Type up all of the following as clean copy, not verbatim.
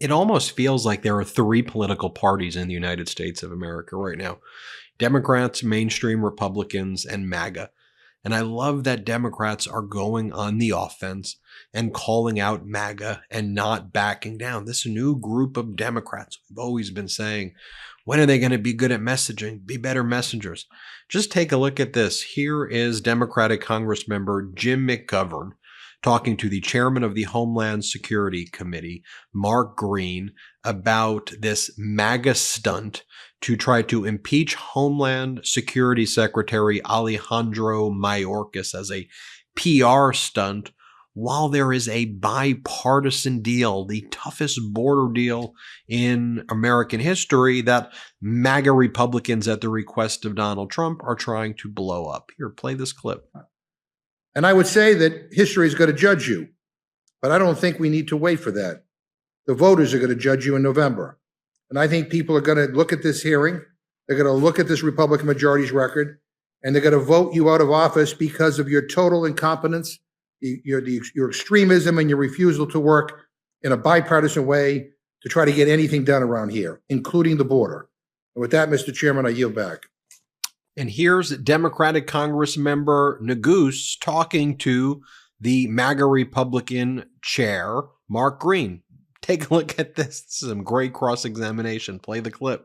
It almost feels like there are three political parties in the United States of America right now: Democrats, mainstream Republicans, and MAGA. And I love that Democrats are going on the offense and calling out MAGA and not backing down. This new group of Democrats, we've always been saying, when are they going to be good at messaging, be better messengers? Just take a look at this. Here is Democratic Congressmember Jim McGovern talking to the chairman of the Homeland Security Committee, Mark Green, about this MAGA stunt to try to impeach Homeland Security Secretary Alejandro Mayorkas as a PR stunt, while there is a bipartisan deal, the toughest border deal in American history, that MAGA Republicans at the request of Donald Trump are trying to blow up. Here, play this clip. And I would say that history is going to judge you, but I don't think we need to wait for that. The voters are going to judge you in November. And I think people are going to look at this hearing, they're going to look at this Republican majority's record, and they're going to vote you out of office because of your total incompetence, your extremism, and your refusal to work in a bipartisan way to try to get anything done around here, including the border. And with that, Mr. Chairman, I yield back. And here's Democratic Congressmember Neguse talking to the MAGA Republican chair, Mark Green. Take a look at this. This is some great cross-examination. Play the clip.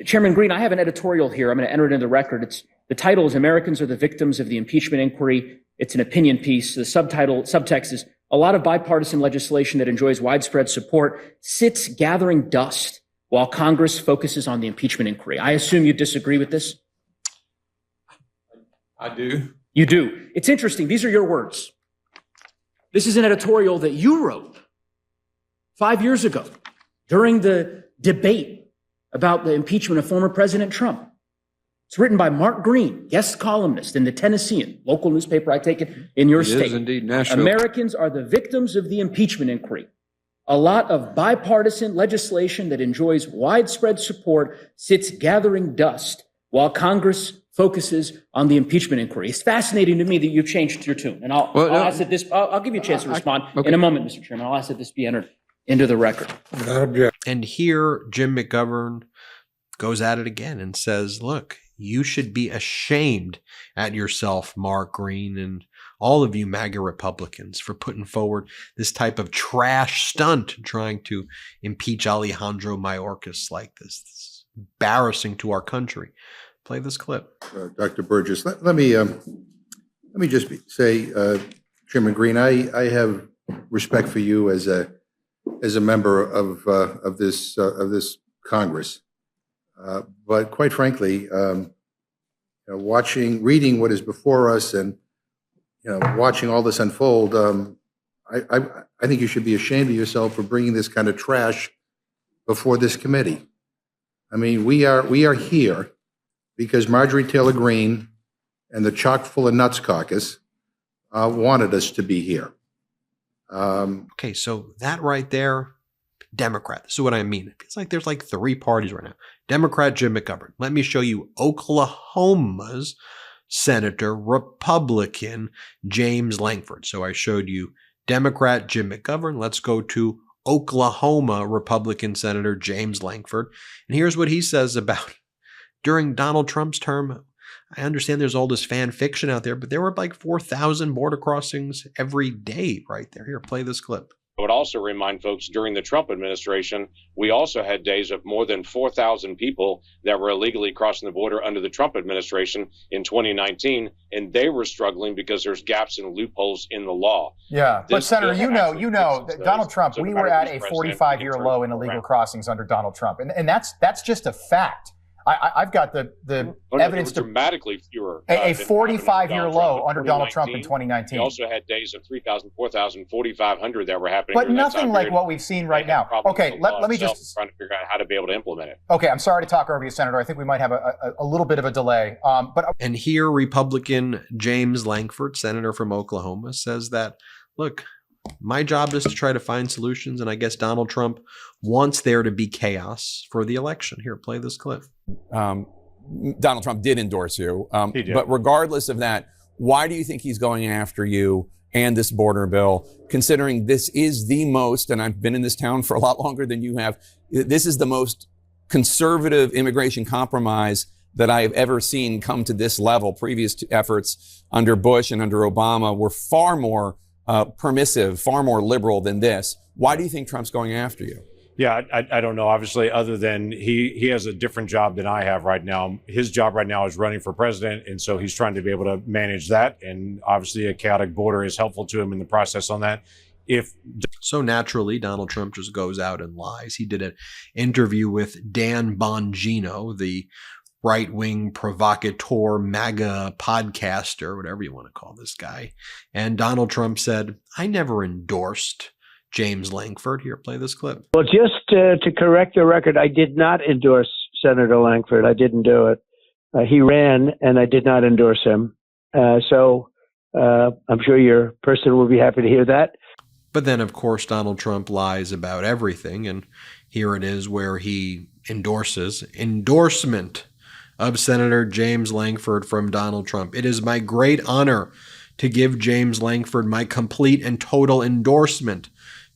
Chairman Green, I have an editorial here. I'm going to enter it into the record. The title is "Americans Are the Victims of the Impeachment Inquiry." It's an opinion piece. The subtext is, "A lot of bipartisan legislation that enjoys widespread support sits gathering dust while Congress focuses on the impeachment inquiry." I assume you disagree with this? I do. You do. It's interesting. These are your words. This is an editorial that you wrote 5 years ago during the debate about the impeachment of former President Trump. It's written by Mark Green, guest columnist in the Tennessean, local newspaper, I take it, in your state. It is indeed national. "Americans are the victims of the impeachment inquiry. A lot of bipartisan legislation that enjoys widespread support sits gathering dust while Congress focuses on the impeachment inquiry." It's fascinating to me that you've changed your tune. And I'll ask that this, I'll give you a chance to respond in a moment, Mr. Chairman. I'll ask that this be entered into the record. And here, Jim McGovern goes at it again and says, look, you should be ashamed at yourself, Mark Green, and all of you MAGA Republicans, for putting forward this type of trash stunt trying to impeach Alejandro Mayorkas like this. It's embarrassing to our country. Play this clip. Dr. Burgess, let me just say, Chairman Green, I have respect for you as a member of this Congress, but quite frankly, reading what is before us, and watching all this unfold, I think you should be ashamed of yourself for bringing this kind of trash before this committee. I mean, we are here because Marjorie Taylor Greene and the Chock full of nuts caucus wanted us to be here. Okay, so that right there, Democrat. This is what I mean. It feels like there's like three parties right now. Democrat Jim McGovern. Let me show you Oklahoma's Senator, Republican James Lankford. So I showed you Democrat Jim McGovern. Let's go to Oklahoma Republican Senator James Lankford. And here's what he says about during Donald Trump's term. I understand there's all this fan fiction out there, but there were like 4,000 border crossings every day right there. Here, play this clip. I would also remind folks, during the Trump administration, we also had days of more than 4,000 people that were illegally crossing the border under the Trump administration in 2019, and they were struggling because there's gaps and loopholes in the law. Yeah, but Senator, you know that Donald Trump, we were at a 45-year low in illegal crossings under Donald Trump, and that's just a fact. I've got the evidence to dramatically fewer. A 45-year low under Donald Trump in 2019. We also had days of 3,000, 4,000, 4,500 that were happening. But nothing like what we've seen right now. Okay, let me just trying to figure out how to be able to implement it. Okay, I'm sorry to talk over you, Senator. I think we might have a little bit of a delay. And here, Republican James Lankford, Senator from Oklahoma, says that, look, my job is to try to find solutions, and I guess Donald Trump wants there to be chaos for the election. Here, play this clip. Donald Trump did endorse you. He did. But regardless of that, why do you think he's going after you and this border bill, considering this is the most, and I've been in this town for a lot longer than you have, this is the most conservative immigration compromise that I have ever seen come to this level. Previous efforts under Bush and under Obama were far more permissive, far more liberal than this. Why do you think Trump's going after you? Yeah, I don't know. Obviously, other than he has a different job than I have right now. His job right now is running for president, and so he's trying to be able to manage that. And obviously, a chaotic border is helpful to him in the process on that. So naturally, Donald Trump just goes out and lies. He did an interview with Dan Bongino, the right-wing provocateur, MAGA podcaster, whatever you want to call this guy. And Donald Trump said, "I never endorsed James Lankford." Here, play this clip. Well, just to correct the record, I did not endorse Senator Lankford. I didn't do it. He ran, and I did not endorse him. So I'm sure your person will be happy to hear that. But then, of course, Donald Trump lies about everything. And here it is where he endorsement of Senator James Lankford from Donald Trump. "It is my great honor to give James Lankford my complete and total endorsement.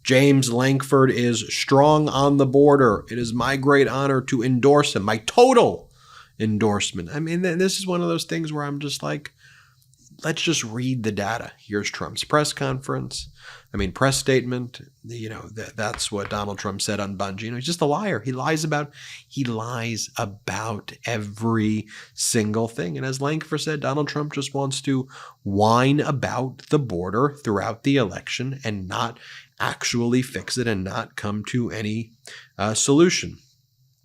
James Lankford is strong on the border. It is my great honor to endorse him. My total endorsement." I mean, this is one of those things where I'm just like, let's just read the data. Here's Trump's press statement. That's what Donald Trump said on Bongino. He's just a liar. He lies about every single thing. And as Lankford said, Donald Trump just wants to whine about the border throughout the election and not actually fix it and not come to any solution.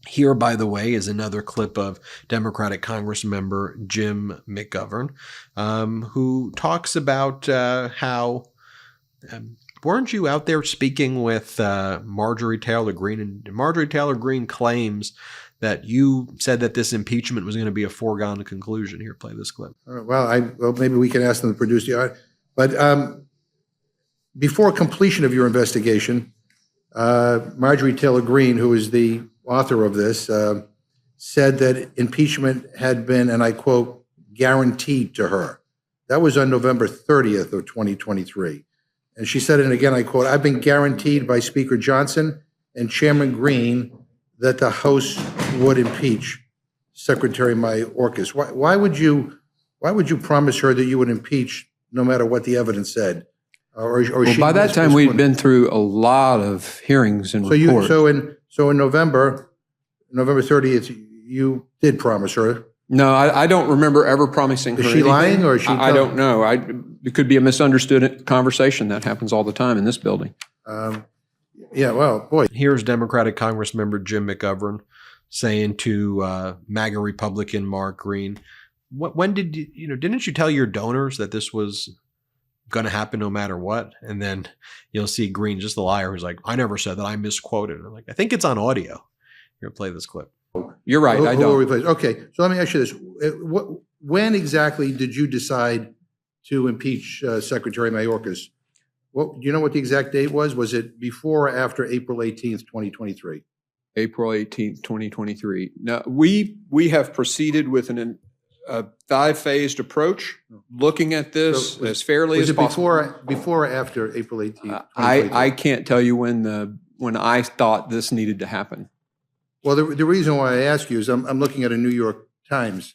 Here, by the way, is another clip of Democratic Congress member Jim McGovern, who talks about how weren't you out there speaking with Marjorie Taylor Greene? And Marjorie Taylor Greene claims that you said that this impeachment was going to be a foregone conclusion. Here, play this clip. Well, maybe we can ask them to produce the art. But before completion of your investigation, Marjorie Taylor Greene, who is the author of this, said that impeachment had been, and I quote, guaranteed to her. That was on November 30th of 2023. And she said, and again, I quote, "I've been guaranteed by Speaker Johnson and Chairman Greene that the House would impeach Secretary Mayorkas." Why would you promise her that you would impeach no matter what the evidence said? By that time, we'd been through a lot of hearings and reports. So in November 30th, you did promise her. No, I don't remember ever promising her anything. Is she lying, or is she? I don't know. It could be a misunderstood conversation. That happens all the time in this building. Yeah, well, boy. Here's Democratic Congress member Jim McGovern saying to MAGA Republican Mark Green, when did didn't you tell your donors that this was going to happen no matter what? And then you'll see Green, just the liar, who's like, "I never said that. I misquoted." I'm like, I think it's on audio. Here, play this clip. You're right. I don't. Okay, so let me ask you this: when exactly did you decide to impeach Secretary Mayorkas? Do you know what the exact date was? Was it before or after April 18th, 2023? April 18th, 2023. Now, we have proceeded with a five-phased approach, looking at this as fairly as possible. Was it before or after April 18th? I can't tell you when I thought this needed to happen. Well, the reason why I ask you is I'm looking at a New York Times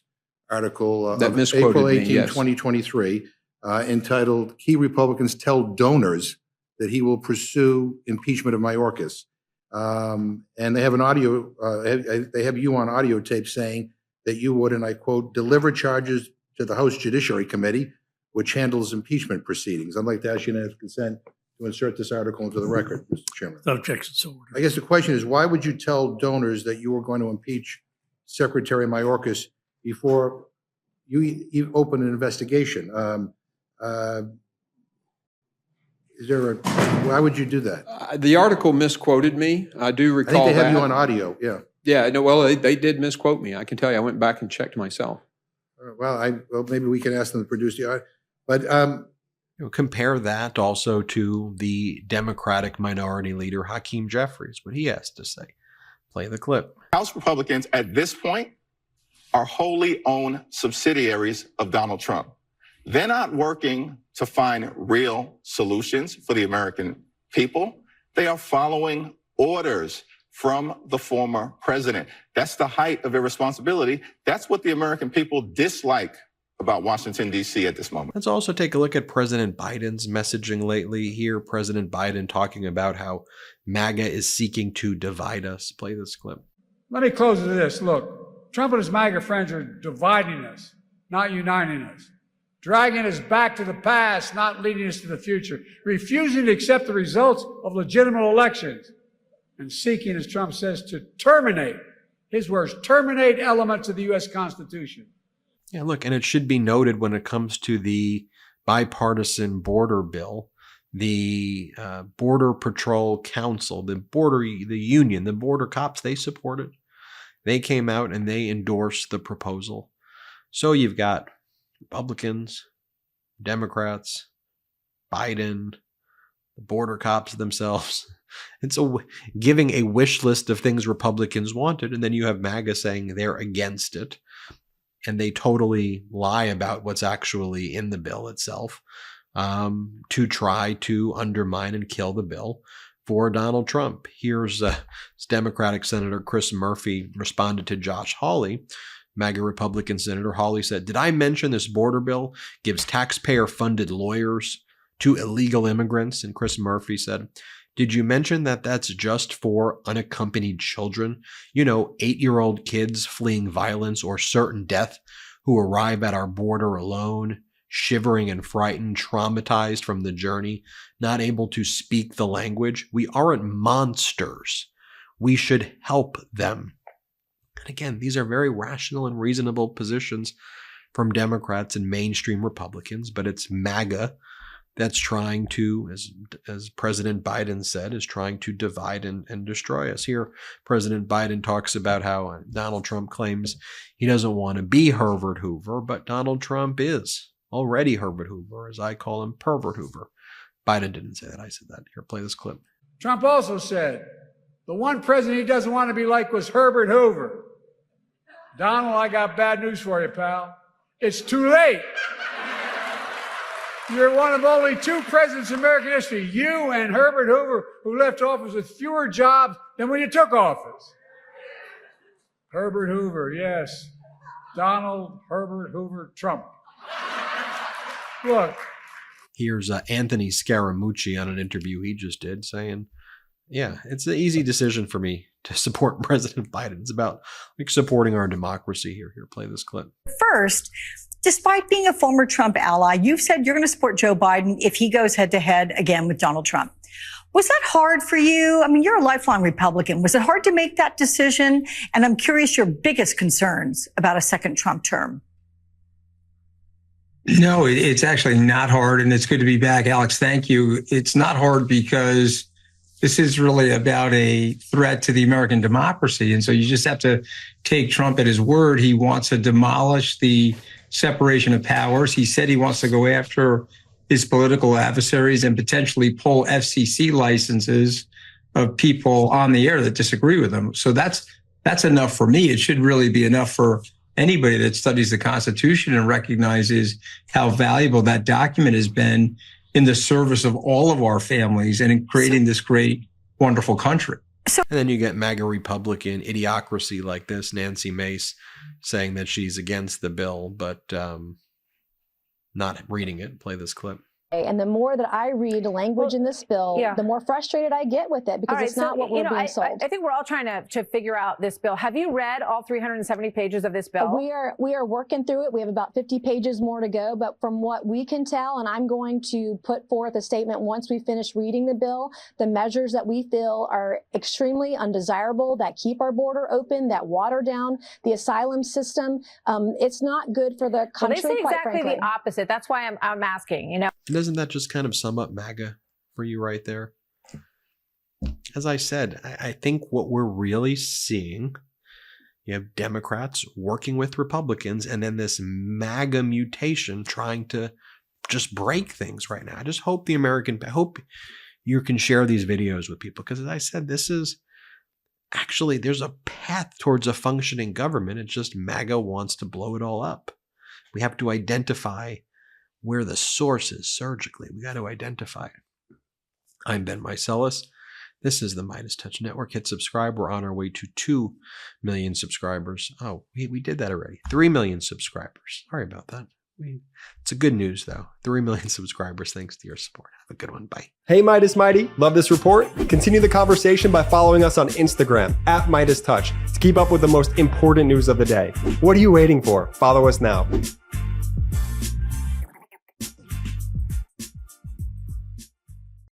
article that of misquoted April 18, me, yes. 2023, entitled "Key Republicans Tell Donors That He Will Pursue Impeachment of Mayorkas." And they have an audio, they have you on audio tape saying that you would, and I quote, "deliver charges to the House Judiciary Committee, which handles impeachment proceedings." I'd like to ask unanimous consent to insert this article into the record, Mr. Chairman. Without objection, so ordered. I guess the question is, why would you tell donors that you were going to impeach Secretary Mayorkas before you open an investigation? Why would you do that? The article misquoted me. I do recall that. I think they have you on audio, yeah. Yeah, no, well, they did misquote me. I can tell you, I went back and checked myself. Well, maybe we can ask them to produce the art. But compare that also to the Democratic Minority Leader, Hakeem Jeffries, what he has to say. Play the clip. House Republicans at this point are wholly owned subsidiaries of Donald Trump. They're not working to find real solutions for the American people. They are following orders from the former president. That's the height of irresponsibility. That's what the American people dislike about Washington, D.C. at this moment. Let's also take a look at President Biden's messaging lately. Here, President Biden talking about how MAGA is seeking to divide us. Play this clip. Let me close with this. Look, Trump and his MAGA friends are dividing us, not uniting us. Dragging us back to the past, not leading us to the future. Refusing to accept the results of legitimate elections. And seeking, as Trump says, to terminate, his words, terminate elements of the U.S. Constitution. Yeah, look, and it should be noted when it comes to the bipartisan border bill, the Border Patrol Council, the union, the border cops, they support it. They came out and they endorsed the proposal. So you've got Republicans, Democrats, Biden, the border cops themselves. It's giving a wish list of things Republicans wanted, and then you have MAGA saying they're against it, and they totally lie about what's actually in the bill itself to try to undermine and kill the bill for Donald Trump. Here's Democratic Senator Chris Murphy responded to Josh Hawley, MAGA Republican Senator. Hawley said, "Did I mention this border bill gives taxpayer-funded lawyers to illegal immigrants?" And Chris Murphy said, "Did you mention that that's just for unaccompanied children? You know, 8-year-old kids fleeing violence or certain death who arrive at our border alone, shivering and frightened, traumatized from the journey, not able to speak the language. We aren't monsters. We should help them." And again, these are very rational and reasonable positions from Democrats and mainstream Republicans, but it's MAGA that's trying to, as President Biden said, is trying to divide and destroy us. Here, President Biden talks about how Donald Trump claims he doesn't want to be Herbert Hoover, but Donald Trump is already Herbert Hoover, as I call him, Pervert Hoover. Biden didn't say that. I said that. Here, play this clip. Trump also said, the one president he doesn't want to be like was Herbert Hoover. Donald, I got bad news for you, pal. It's too late. You're one of only 2 presidents in American history, you and Herbert Hoover, who left office with fewer jobs than when you took office. Herbert Hoover, yes. Donald Herbert Hoover Trump. Look. Here's Anthony Scaramucci on an interview he just did saying, yeah, it's an easy decision for me to support President Biden. It's about supporting our democracy here. Here, play this clip. First, despite being a former Trump ally, you've said you're going to support Joe Biden if he goes head to head again with Donald Trump. Was that hard for you? I mean, you're a lifelong Republican. Was it hard to make that decision? And I'm curious your biggest concerns about a second Trump term. No, it's actually not hard. And it's good to be back. Alex, thank you. It's not hard because this is really about a threat to the American democracy. And so you just have to take Trump at his word. He wants to demolish the separation of powers. He said he wants to go after his political adversaries and potentially pull FCC licenses of people on the air that disagree with him. So that's enough for me. It should really be enough for anybody that studies the Constitution and recognizes how valuable that document has been in the service of all of our families and in creating this great, wonderful country. And then you get MAGA Republican idiocracy like this, Nancy Mace, saying that she's against the bill, but not reading it. Play this clip. And the more that I read language in this bill, the more frustrated I get with it because it's not what we're being sold. I think we're all trying to figure out this bill. Have you read all 370 pages of this bill? We are working through it. We have about 50 pages more to go. But from what we can tell, and I'm going to put forth a statement once we finish reading the bill, the measures that we feel are extremely undesirable, that keep our border open, that water down the asylum system. It's not good for the country. Well, they say quite exactly frankly. the opposite. That's why I'm asking, you know. Doesn't that just kind of sum up MAGA for you right there? As I said, I think what we're really seeing, you have Democrats working with Republicans and then this MAGA mutation trying to just break things right now. I just hope I hope you can share these videos with people because as I said, this is actually, there's a path towards a functioning government. It's just MAGA wants to blow it all up. We have to identify where the source is surgically. We got to identify it. I'm Ben Meiselas. This is the MeidasTouch Network. Hit subscribe. We're on our way to 2 million subscribers. Oh, we did that already. 3 million subscribers. Sorry about that. It's a good news, though. 3 million subscribers thanks to your support. Have a good one. Bye. Hey, Meidas Mighty. Love this report? Continue the conversation by following us on Instagram @MeidasTouch to keep up with the most important news of the day. What are you waiting for? Follow us now.